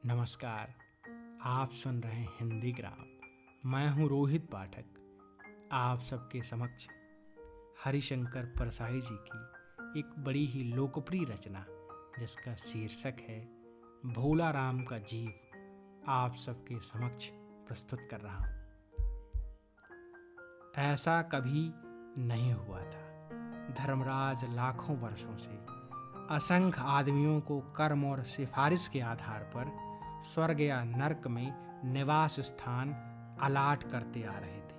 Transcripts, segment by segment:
नमस्कार। आप सुन रहे हैं हिंदी ग्राम। मैं हूं रोहित पाठक। आप सबके समक्ष हरिशंकर परसाई जी की एक बड़ी ही लोकप्रिय रचना जिसका शीर्षक है भोला राम का जीव आप सबके समक्ष प्रस्तुत कर रहा हूं। ऐसा कभी नहीं हुआ था। धर्मराज लाखों वर्षों से असंख्य आदमियों को कर्म और सिफारिश के आधार पर स्वर्ग या नरक में निवास स्थान अलाट करते आ रहे थे,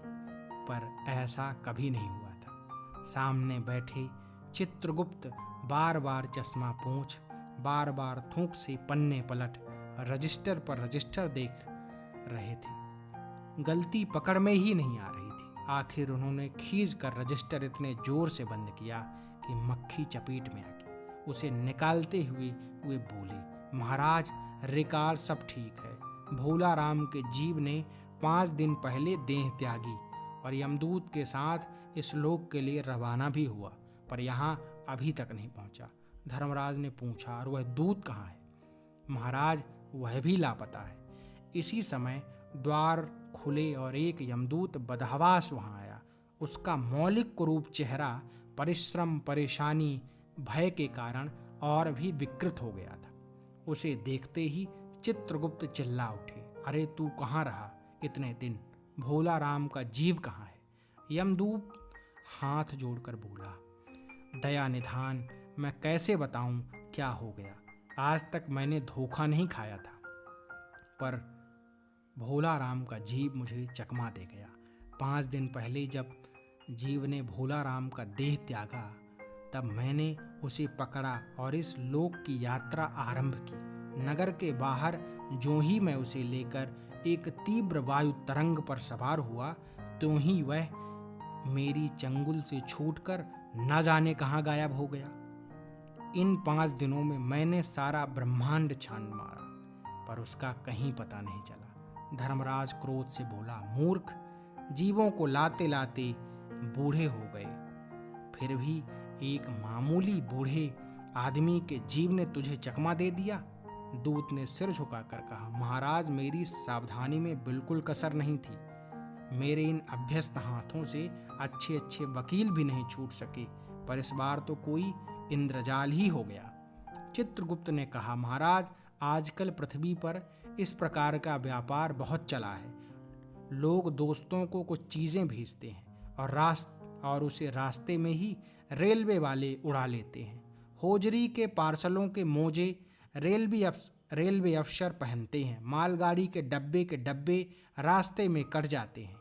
पर ऐसा कभी नहीं हुआ था। सामने बैठे चित्रगुप्त बार बार चश्मा पोंछ, बार बार थूक से पन्ने पलट रजिस्टर पर रजिस्टर देख रहे थे। गलती पकड़ में ही नहीं आ रही थी। आखिर उन्होंने खींच कर रजिस्टर इतने जोर से बंद किया कि मक्खी चपेट में आ गई। उसे निकालते हुए वे बोले, महाराज, रिकॉर्ड सब ठीक है। भोला राम के जीव ने 5 दिन पहले देह त्यागी और यमदूत के साथ इस लोक के लिए रवाना भी हुआ, पर यहाँ अभी तक नहीं पहुँचा। धर्मराज ने पूछा, और वह दूत कहाँ है? महाराज, वह भी लापता है। इसी समय द्वार खुले और एक यमदूत बदहवास वहाँ आया। उसका मौलिक कुरूप चेहरा परिश्रम, परेशानी, भय के कारण और भी विकृत हो गया था। उसे देखते ही चित्रगुप्त चिल्ला उठे, अरे तू कहाँ रहा इतने दिन? भोला राम का जीव कहाँ है? यमदूत हाथ जोड़कर बोला, दया निधान, मैं कैसे बताऊं क्या हो गया। आज तक मैंने धोखा नहीं खाया था, पर भोला राम का जीव मुझे चकमा दे गया। 5 दिन पहले जब जीव ने भोला राम का देह त्यागा, तब मैंने उसे पकड़ा और इस लोक की यात्रा आरंभ की। नगर के बाहर जो ही मैं उसे लेकर एक तीव्र वायु तरंग पर सवार हुआ, तो ही वह मेरी चंगुल से छूटकर न जाने कहाँ गायब हो गया। इन 5 दिनों में मैंने सारा ब्रह्मांड छान मारा, पर उसका कहीं पता नहीं चला। धर्मराज क्रोध से बोला, मूर्ख, जीवों को लाते लाते बूढ़े हो गए, फिर भी एक मामूली बूढ़े आदमी के जीव ने तुझे चकमा दे दिया। दूत ने सिर झुकाकर कहा, महाराज, मेरी सावधानी में बिल्कुल कसर नहीं थी। मेरे इन अभ्यस्त हाथों से अच्छे अच्छे वकील भी नहीं छूट सके, पर इस बार तो कोई इंद्रजाल ही हो गया। चित्रगुप्त ने कहा, महाराज, आजकल पृथ्वी पर इस प्रकार का व्यापार बहुत चला है। लोग दोस्तों को कुछ चीज़ें भेजते हैं और उसे रास्ते में ही रेलवे वाले उड़ा लेते हैं। होजरी के पार्सलों के मोजे रेलवे अफसर पहनते हैं। मालगाड़ी के डब्बे रास्ते में कट जाते हैं।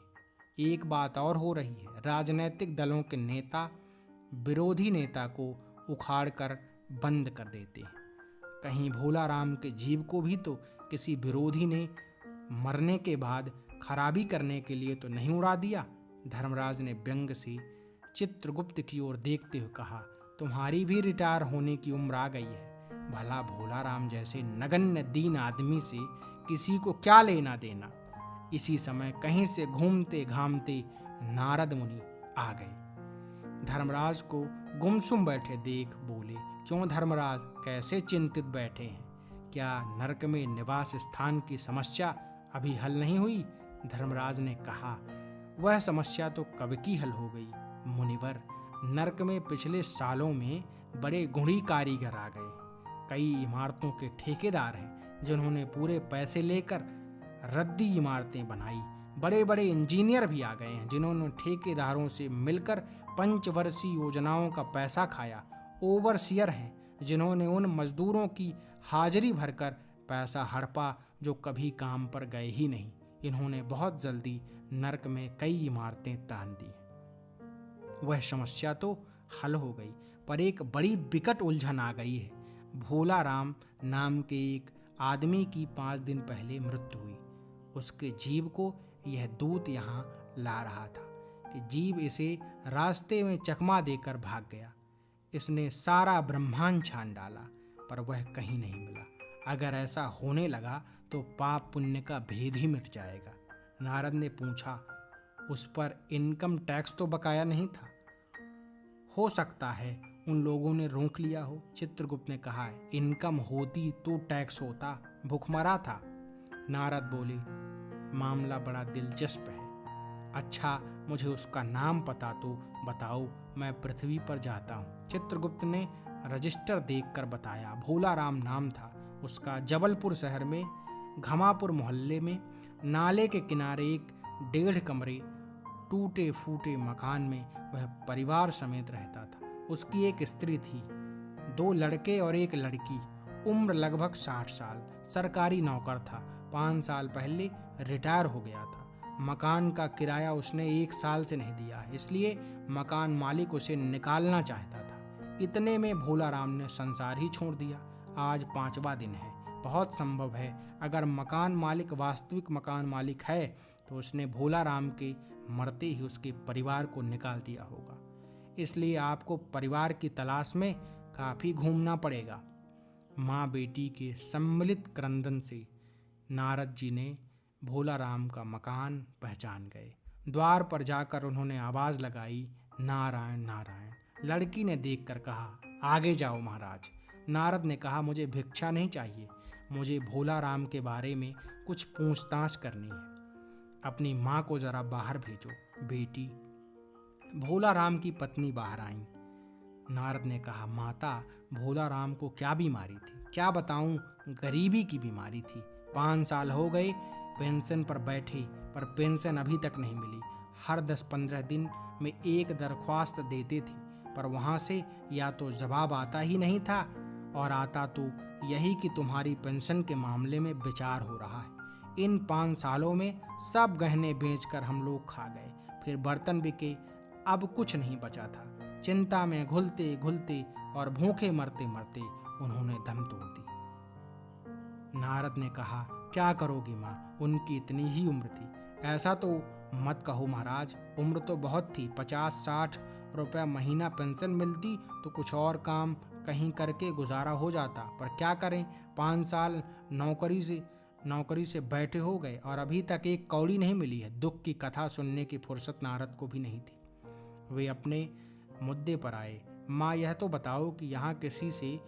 एक बात और हो रही है, राजनीतिक दलों के नेता विरोधी नेता को उखाड़ कर बंद कर देते हैं। कहीं भोला राम के जीव को भी तो किसी विरोधी ने मरने के बाद खराबी करने के लिए तो नहीं उड़ा दिया। धर्मराज ने व्यंग से चित्रगुप्त की ओर देखते हुए कहा, तुम्हारी भी रिटायर होने की उम्र आ गई है। भला भोला राम जैसे नगण्य दीन आदमी से किसी को क्या लेना देना। इसी समय कहीं से घूमते घामते नारद मुनि आ गए। धर्मराज को गुमसुम बैठे देख बोले, क्यों धर्मराज, कैसे चिंतित बैठे हैं? क्या नरक में निवास स्थान की समस्या अभी हल नहीं हुई? धर्मराज ने कहा, वह समस्या तो कब की हल हो गई मुनिवर। नरक में पिछले सालों में बड़े गुणी कारीगर आ गए। कई इमारतों के ठेकेदार हैं जिन्होंने पूरे पैसे लेकर रद्दी इमारतें बनाई। बड़े बड़े इंजीनियर भी आ गए हैं जिन्होंने ठेकेदारों से मिलकर पंचवर्षीय योजनाओं का पैसा खाया। ओवरसियर हैं जिन्होंने उन मजदूरों की हाजिरी भरकर पैसा हड़पा जो कभी काम पर गए ही नहीं। इन्होंने बहुत जल्दी नरक में कई इमारतें तान दी। वह समस्या तो हल हो गई, पर एक बड़ी विकट उलझन आ गई है। भोला राम नाम के एक आदमी की 5 दिन पहले मृत्यु हुई। उसके जीव को यह दूत यहाँ ला रहा था कि जीव इसे रास्ते में चकमा देकर भाग गया। इसने सारा ब्रह्मांड छान डाला, पर वह कहीं नहीं मिला। अगर ऐसा होने लगा तो पाप पुण्य का भेद ही मिट जाएगा। नारद ने पूछा, उस पर इनकम टैक्स तो बकाया नहीं था? हो सकता है उन लोगों ने रोक लिया हो। चित्रगुप्त ने कहा, इनकम होती तो टैक्स होता, भूखमरा था। नारद बोले, मामला बड़ा दिलचस्प है। अच्छा, मुझे उसका नाम पता तो बताओ, मैं पृथ्वी पर जाता हूँ। चित्रगुप्त ने रजिस्टर देखकर बताया। भोला राम नाम था उसका। जबलपुर शहर में घमापुर मोहल्ले में नाले के किनारे एक 1.5 कमरे टूटे फूटे मकान में वह परिवार समेत रहता था। उसकी एक स्त्री थी, 2 लड़के और एक लड़की। उम्र लगभग 60 साल। सरकारी नौकर था। 5 साल पहले रिटायर हो गया था। मकान का किराया उसने 1 साल से नहीं दिया है, इसलिए मकान मालिक उसे निकालना चाहता था। इतने में भोला राम ने संसार ही छोड़ दिया। आज 5वां दिन है। बहुत संभव है अगर मकान मालिक वास्तविक मकान मालिक है तो उसने भोला राम के मरते ही उसके परिवार को निकाल दिया होगा। इसलिए आपको परिवार की तलाश में काफी घूमना पड़ेगा। माँ बेटी के सम्मिलित क्रंदन से नारद जी ने भोला राम का मकान पहचान गए। द्वार पर जाकर उन्होंने आवाज लगाई, नारायण नारायण। लड़की ने देखकर कहा, आगे जाओ महाराज। नारद ने कहा, मुझे भिक्षा नहीं चाहिए, मुझे भोला राम के बारे में कुछ पूछताछ करनी है। अपनी माँ को जरा बाहर भेजो। बेटी। भोला राम की पत्नी बाहर आई। नारद ने कहा, माता, भोला राम को क्या बीमारी थी? क्या बताऊं, गरीबी की बीमारी थी। 5 साल हो गए पेंशन पर बैठे, पर पेंशन अभी तक नहीं मिली। हर 10-15 दिन में एक दरख्वास्त देते थे, पर वहाँ से या तो जवाब आता ही नहीं था, और आता तो यही कि तुम्हारी पेंशन के मामले में विचार हो रहा है। इन 5 सालों में सब गहने बेचकर हम लोग खा गए, फिर बर्तन बिके, अब कुछ नहीं बचा था। चिंता में घुलते घुलते और भूखे मरते मरते उन्होंने दम तोड़ दी। नारद ने कहा, क्या करोगी माँ, उनकी इतनी ही उम्र थी। ऐसा तो मत कहो महाराज, उम्र तो बहुत थी। 50-60 रुपया महीना पेंशन मिलती तो कुछ और काम कहीं करके गुजारा हो जाता, पर क्या करें, 5 साल नौकरी से बैठे हो गए और अभी तक एक कौड़ी नहीं मिली है। दुख की कथा सुनने की फुर्सत नारद को भी नहीं थी। वे अपने मुद्दे पर आए। माँ, यह तो बताओ कि यहाँ किसी से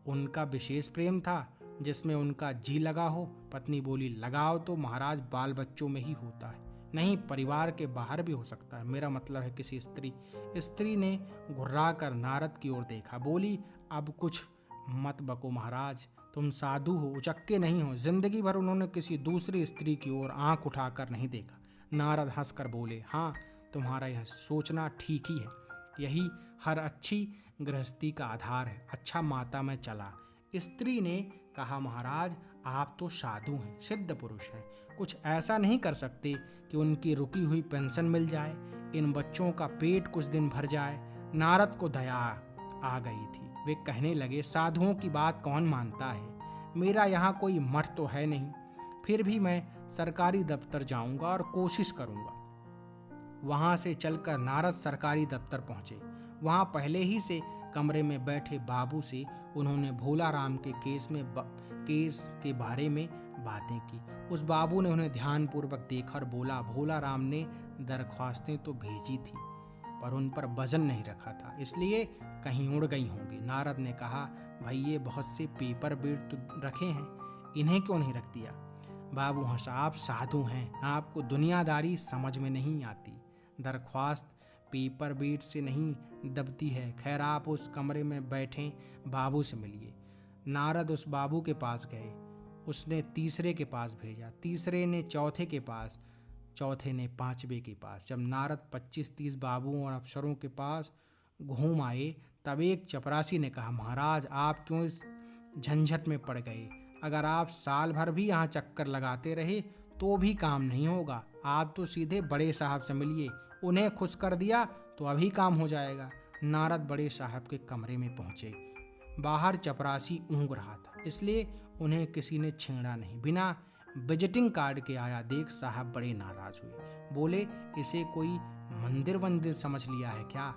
उनका विशेष प्रेम था जिसमें उनका जी लगा हो? पत्नी बोली, लगाव तो महाराज बाल बच्चों में ही होता है, नहीं परिवार के बाहर भी हो सकता है। मेरा मतलब है किसी स्त्री। स्त्री ने घुर्रा कर नारद की ओर देखा। बोली, अब कुछ मत बको महाराज, तुम साधु हो, उचक्के नहीं हो। जिंदगी भर उन्होंने किसी दूसरी स्त्री की ओर आंख उठाकर नहीं देखा। नारद हंसकर बोले, हाँ, तुम्हारा यह सोचना ठीक ही है। यही हर अच्छी गृहस्थी का आधार है। अच्छा माता, मैं चला। स्त्री ने कहा, महाराज, आप तो साधु हैं, सिद्ध पुरुष हैं, कुछ ऐसा नहीं कर सकते कि उनकी रुकी हुई पेंशन मिल जाए, इन बच्चों का पेट कुछ दिन भर जाए? नारद को दया आ गई थी। वे कहने लगे, साधुओं की बात कौन मानता है? मेरा यहाँ कोई मठ तो है नहीं, फिर भी मैं सरकारी दफ्तर जाऊंगा और कोशिश करूंगा। वहां से चलकर नारद सरकारी दफ्तर पहुंचे। वहां पहले ही से कमरे में बैठे बाबू से उन्होंने भोला राम के केस के बारे में बातें की। उस बाबू ने उन्हें ध्यानपूर्वक देखा और बोला, भोला राम ने दरख्वास्तें तो भेजी थी, पर उन पर वजन नहीं रखा था, इसलिए कहीं उड़ गई होंगी। नारद ने कहा, भाई, ये बहुत से पेपर वेट तो रखे हैं, इन्हें क्यों नहीं रख दिया? बाबू हंसा, आप साधु हैं, आपको दुनियादारी समझ में नहीं आती। दरख्वास्त पेपर वेट से नहीं दबती है। खैर, आप उस कमरे में बैठे बाबू से मिलिए। नारद उस बाबू के पास गए। उसने तीसरे के पास भेजा, तीसरे ने चौथे के पास, चौथे ने 5वें के पास। जब नारद 25-30 बाबुओं और अफसरों के पास घूम आए, तब एक चपरासी ने कहा, महाराज, आप क्यों इस झंझट में पड़ गए? अगर आप साल भर भी यहाँ चक्कर लगाते रहे तो भी काम नहीं होगा। आप तो सीधे बड़े साहब से मिलिए, उन्हें खुश कर दिया तो अभी काम हो जाएगा। नारद बड़े साहब के कमरे में पहुंचे। बाहर चपरासी ऊँघ रहा था, इसलिए उन्हें किसी ने छेड़ा नहीं। बिना विजिटिंग कार्ड के आया देख साहब बड़े नाराज हुए। बोले, इसे कोई मंदिर समझ लिया है क्या?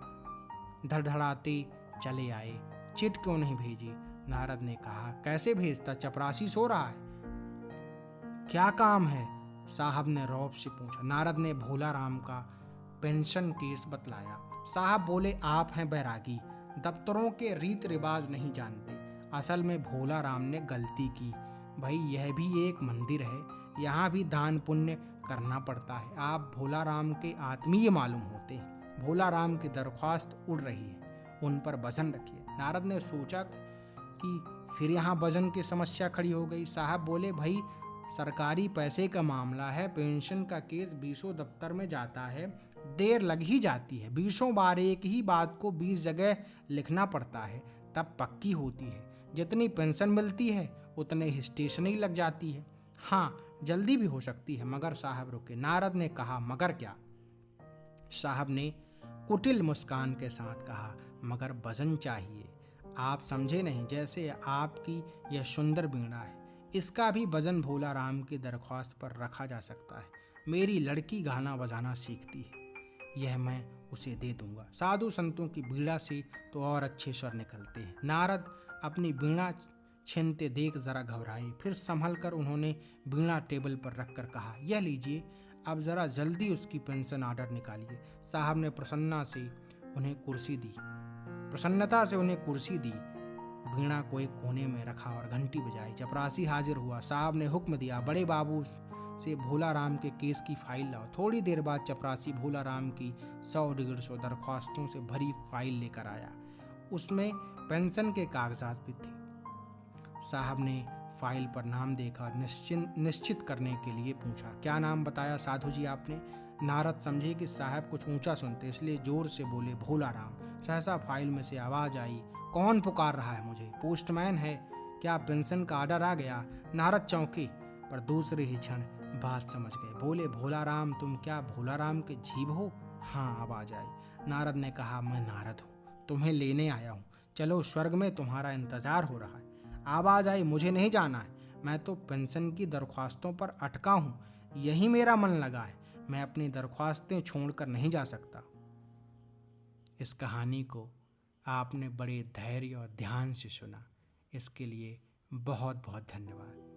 धड़धड़ाते चले आए। चिट क्यों नहीं भेजी? नारद ने कहा, कैसे भेजता, चपरासी सो रहा है। क्या काम है? साहब ने रौब से पूछा। नारद ने भोला राम का पेंशन केस बतलाया। साहब बोले, आप हैं बैरागी, दफ्तरों के रीत रिवाज नहीं जानते। असल में भोला राम ने गलती की। भाई यह भी एक मंदिर है, यहाँ भी दान पुण्य करना पड़ता है। आप भोला राम के आत्मीय मालूम होते हैं। भोला राम की दरख्वास्त उड़ रही है, उन पर वजन रखिए। नारद ने सोचा कि फिर यहाँ वजन की समस्या खड़ी हो गई। साहब बोले, भाई सरकारी पैसे का मामला है, पेंशन का केस 20 दफ्तर में जाता है, देर लग ही जाती है। 20 बार एक ही बात को 20 जगह लिखना पड़ता है, तब पक्की होती है। जितनी पेंशन मिलती है उतने ही स्टेशनरी लग जाती है। हाँ, जल्दी भी हो सकती है। मगर साहब रुके। नारद ने कहा, मगर क्या? साहब ने कुटिल मुस्कान के साथ कहा, मगर वजन चाहिए। आप समझे नहीं, जैसे आपकी यह सुंदर वीणा है, इसका भी वजन भोला राम की दरख्वास्त पर रखा जा सकता है। मेरी लड़की गाना बजाना सीखती है, यह मैं उसे दे दूंगा। साधु संतों की वीणा से तो और अच्छे स्वर निकलते हैं। नारद अपनी वीणा छीनते देख जरा घबराए, फिर संभल कर उन्होंने वीणा टेबल पर रखकर कहा, यह लीजिए, अब जरा जल्दी उसकी पेंशन ऑर्डर निकालिए। साहब ने प्रसन्नता से उन्हें कुर्सी दी, वीणा को एक कोने में रखा और घंटी बजाई। चपरासी हाजिर हुआ। साहब ने हुक्म दिया, बड़े बाबू से भोला राम के केस की फाइल लाओ। थोड़ी देर बाद चपरासी भोला राम की 100-150 दरख्वास्तों से भरी फाइल लेकर आया। उसमें पेंशन के कागजात भी थे। साहब ने फाइल पर नाम देखा, निश्चित करने के लिए पूछा, क्या नाम बताया साधु जी आपने? नारद समझे कि साहब कुछ ऊंचा सुनते, इसलिए जोर से बोले, भोला राम। सहसा फाइल में से आवाज आई, कौन पुकार रहा है मुझे? पोस्टमैन है क्या? पेंशन का ऑर्डर आ गया? नारद चौंके, पर दूसरे ही क्षण बात समझ गए। बोले, भोला राम, तुम क्या भोला राम के जीव हो? हाँ, आवाज आई। नारद ने कहा, मैं नारद हूँ, तुम्हें लेने आया हूँ। चलो, स्वर्ग में तुम्हारा इंतजार हो रहा है। आवाज आई, मुझे नहीं जाना है, मैं तो पेंशन की दरख्वास्तों पर अटका हूँ, यही मेरा मन लगा है, मैं अपनी दरख्वास्तें छोड़कर नहीं जा सकता। इस कहानी को आपने बड़े धैर्य और ध्यान से सुना, इसके लिए बहुत बहुत धन्यवाद।